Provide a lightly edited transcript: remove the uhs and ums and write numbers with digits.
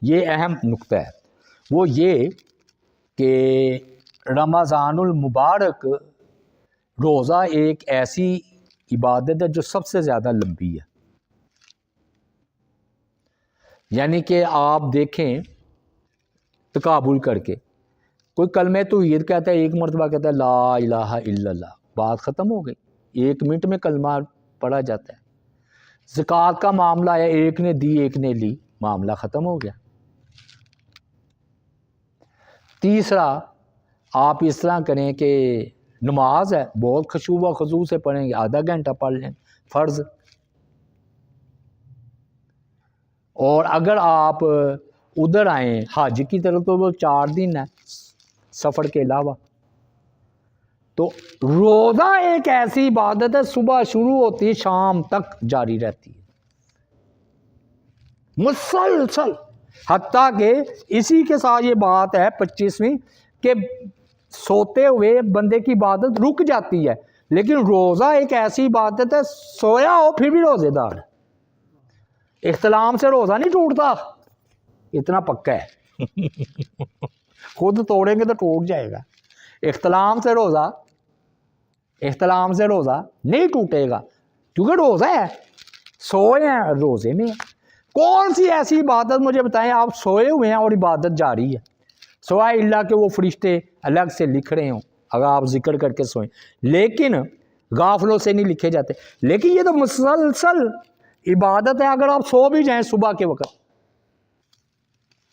یہ اہم نقطہ ہے، وہ یہ کہ رمضان المبارک روزہ ایک ایسی عبادت ہے جو سب سے زیادہ لمبی ہے. یعنی کہ آپ دیکھیں تقابل کر کے، کوئی کلمہ توحید کہتا ہے، ایک مرتبہ کہتا ہے لا الہ الا اللہ، بات ختم ہو گئی، 1 منٹ میں کلمہ پڑھا جاتا ہے. زکوٰۃ کا معاملہ ہے، ایک نے دی ایک نے لی، معاملہ ختم ہو گیا. تیسرا آپ اس طرح کریں کہ نماز ہے، بہت خشوع و خضوع سے پڑھیں گے، آدھا گھنٹہ پڑھ لیں فرض. اور اگر آپ ادھر آئیں حج کی طرف تو وہ 4 دن ہے سفر کے علاوہ. تو روزہ ایک ایسی عبادت ہے، صبح شروع ہوتی ہے شام تک جاری رہتی ہے مسلسل. حتیٰ کہ اسی کے ساتھ یہ بات ہے 25ویں کہ سوتے ہوئے بندے کی عبادت رک جاتی ہے، لیکن روزہ ایک ایسی عبادت ہے سویا ہو پھر بھی روزے دار. احتلام سے روزہ نہیں ٹوٹتا، اتنا پکا ہے خود توڑیں گے تو ٹوٹ جائے گا. احتلام سے روزہ نہیں ٹوٹے گا، کیونکہ روزہ ہے، سوئے ہیں روزے میں. کون سی ایسی عبادت مجھے بتائیں آپ سوئے ہوئے ہیں اور عبادت جاری ہے، سوائے اللہ کہ وہ فرشتے الگ سے لکھ رہے ہوں اگر آپ ذکر کر کے سوئیں، لیکن غافلوں سے نہیں لکھے جاتے. لیکن یہ تو مسلسل عبادت ہے، اگر آپ سو بھی جائیں صبح کے وقت